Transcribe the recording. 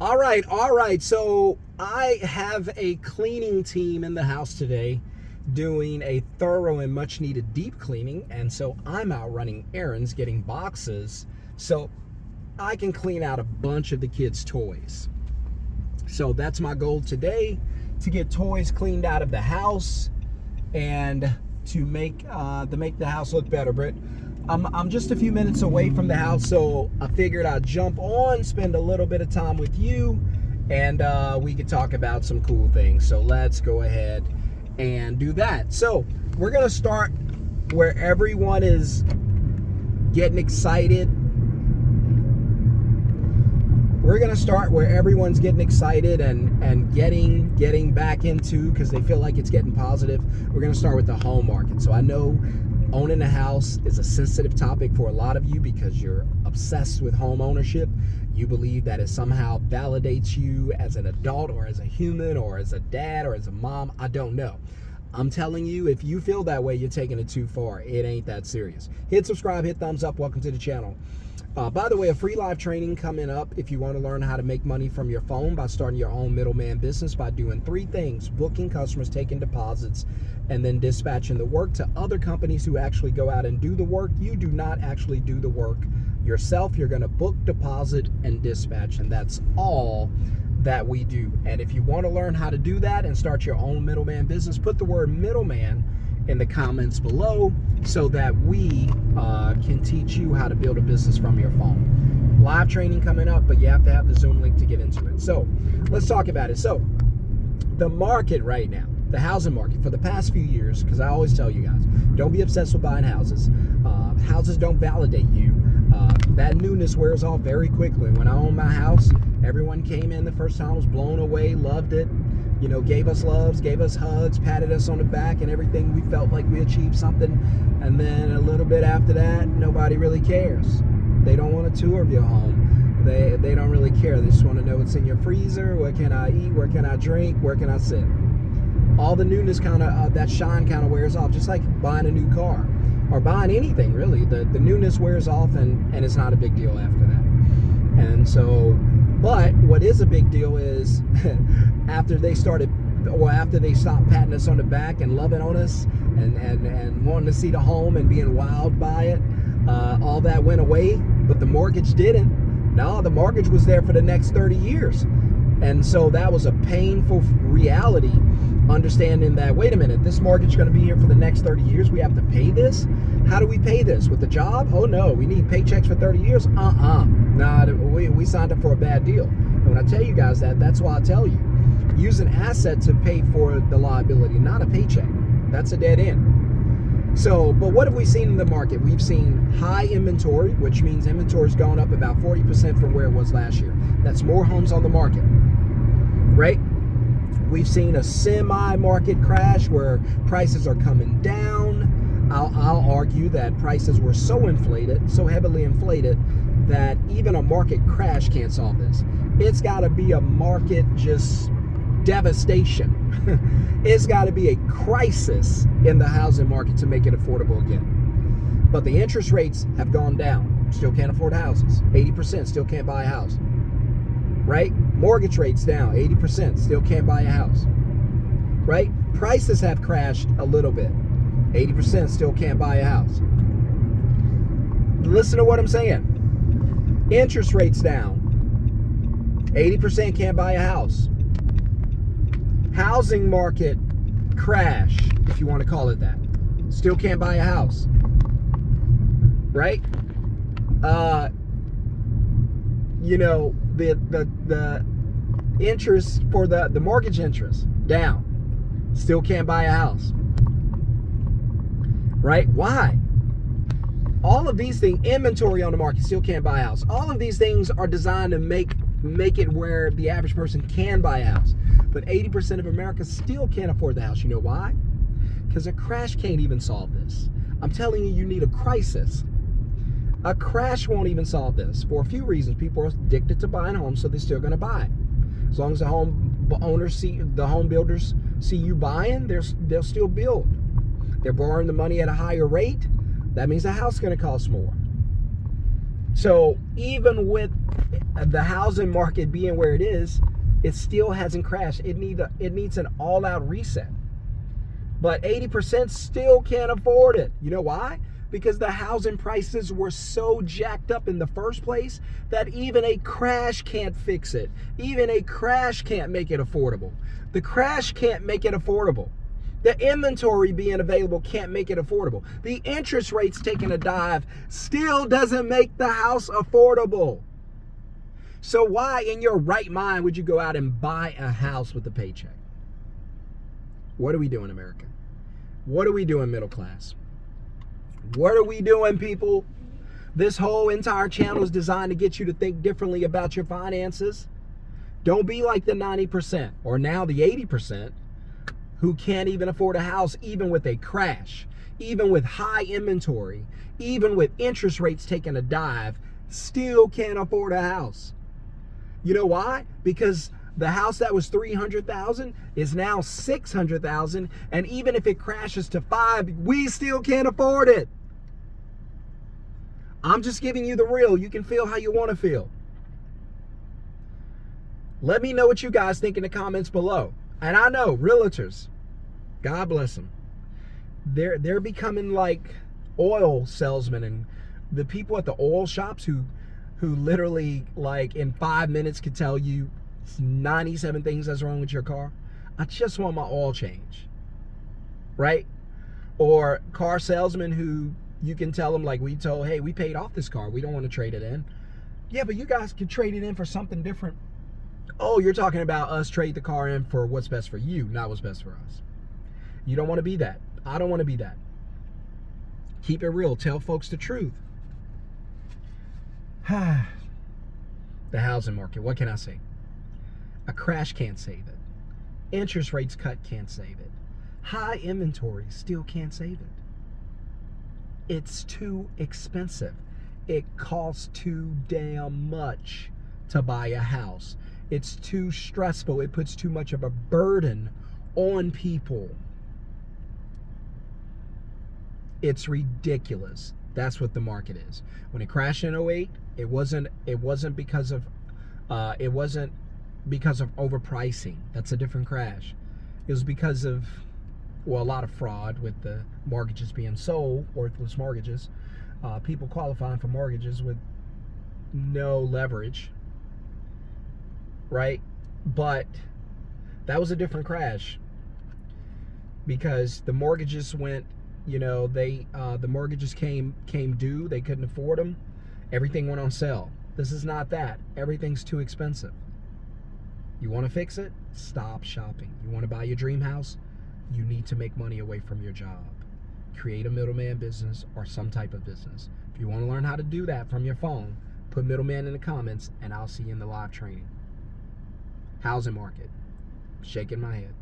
All right. So I have a cleaning team in the house today doing a thorough and much needed deep cleaning. And so I'm out running errands, getting boxes so I can clean out a bunch of the kids' toys. So that's my goal today, to get toys cleaned out of the house and to make the house look better. But I'm just a few minutes away from the house, so I figured I'd jump on, spend a little bit of time with you, and we could talk about some cool things. So let's go ahead and do that. So we're gonna start where everyone is getting excited. We're gonna start where everyone's getting excited and getting back into, because they feel like it's getting positive. We're gonna start with the home market. So I know owning a house is a sensitive topic for a lot of you because you're obsessed with home ownership. You believe that it somehow validates you as an adult or as a human or as a dad or as a mom. I don't know. I'm telling you, if you feel that way, you're taking it too far. It ain't that serious. Hit subscribe, hit thumbs up. Welcome to the channel. By the way, a free live training coming up if you want to learn how to make money from your phone by starting your own middleman business by doing 3 things: booking customers, taking deposits, and then dispatching the work to other companies who actually go out and do the work. You do not actually do the work yourself. You're going to book, deposit, and dispatch, and that's all that we do. And if you want to learn how to do that and start your own middleman business, put the word middleman in the comments below so that we can teach you how to build a business from your phone. Live training coming up, but you have to have the Zoom link to get into it. So let's talk about it. So the market right now, the housing market for the past few years, because I always tell you guys, don't be obsessed with buying houses. Houses don't validate you. That newness wears off very quickly. When I owned my house, everyone came in the first time, was blown away, loved it, you know, gave us loves, gave us hugs, patted us on the back and everything. We felt like we achieved something. And then a little bit after that, nobody really cares. They don't want a tour of your home. They don't really care. They just want to know what's in your freezer, what can I eat, where can I drink, where can I sit. All the newness kind of, that shine kind of wears off, just like buying a new car or buying anything really. The newness wears off and it's not a big deal after that. And so, but what is a big deal is after they stopped patting us on the back and loving on us and wanting to see the home and being wowed by it, all that went away, but the mortgage didn't. No, the mortgage was there for the next 30 years. And so that was a painful reality, understanding that, wait a minute, this mortgage is going to be here for the next 30 years. We have to pay this? How do we pay this? With a job? Oh no, we need paychecks for 30 years? Nah, we signed up for a bad deal. And when I tell you guys that, that's why I tell you, use an asset to pay for the liability, not a paycheck. That's a dead end. So, but what have we seen in the market? We've seen high inventory, which means inventory's gone up about 40% from where it was last year. That's more homes on the market, right? We've seen a semi-market crash where prices are coming down. I'll argue that prices were so inflated, so heavily inflated, that even a market crash can't solve this. It's got to be a market just devastation. It's got to be a crisis in the housing market to make it affordable again. But the interest rates have gone down. Still can't afford houses. 80% still can't buy a house. Right? Mortgage rates down. 80% still can't buy a house. Right? Prices have crashed a little bit. 80% still can't buy a house. Listen to what I'm saying. Interest rates down. 80% can't buy a house. Housing market crash, if you want to call it that. Still can't buy a house. Right? You know, the interest for the mortgage interest down. Still can't buy a house. Right? Why? All of these things, inventory on the market, still can't buy a house. All of these things are designed to make it where the average person can buy a house. But 80% of America still can't afford the house. You know why? Because a crash can't even solve this. I'm telling you, you need a crisis. A crash won't even solve this for a few reasons. People are addicted to buying homes, so they're still going to buy. As long as the home builders see you buying, they'll still build. They're borrowing the money at a higher rate. That means the house is going to cost more. So even with the housing market being where it is, it still hasn't crashed. It needs an all-out reset. But 80% still can't afford it. You know why? Because the housing prices were so jacked up in the first place that even a crash can't fix it. Even a crash can't make it affordable. The crash can't make it affordable. The inventory being available can't make it affordable. The interest rates taking a dive still doesn't make the house affordable. So why in your right mind would you go out and buy a house with a paycheck? What are we doing, America? What are we doing, middle class? What are we doing, people? This whole entire channel is designed to get you to think differently about your finances. Don't be like the 90% or now the 80% who can't even afford a house, even with a crash, even with high inventory, even with interest rates taking a dive, still can't afford a house. You know why? Because the house that was $300,000 is now $600,000, and even if it crashes to $5,000, we still can't afford it. I'm just giving you the real. You can feel how you want to feel. Let me know what you guys think in the comments below. And I know realtors, God bless them, they're becoming like oil salesmen and the people at the oil shops who literally like in 5 minutes could tell you 97 things that's wrong with your car. I just want my oil change, right? Or car salesmen who you can tell them, like we told, hey, we paid off this car, we don't want to trade it in. Yeah, but you guys could trade it in for something different. Oh, you're talking about us trade the car in for what's best for you, not what's best for us. You don't want to be that. I don't want to be that. Keep it real. Tell folks the truth. The housing market, what can I say? A crash can't save it. Interest rates cut can't save it. High inventory still can't save it. It's too expensive. It costs too damn much to buy a house. It's too stressful. It puts too much of a burden on people. It's ridiculous. That's what the market is. When it crashed in 2008, it wasn't because of overpricing. That's a different crash. It was because of, well, a lot of fraud with the mortgages being sold, worthless mortgages, people qualifying for mortgages with no leverage, right? But that was a different crash because the mortgages went, you know, the mortgages came due. They couldn't afford them. Everything went on sale. This is not that. Everything's too expensive. You want to fix it? Stop shopping. You want to buy your dream house? You need to make money away from your job. Create a middleman business or some type of business. If you want to learn how to do that from your phone, put middleman in the comments and I'll see you in the live training. Housing market. Shaking my head.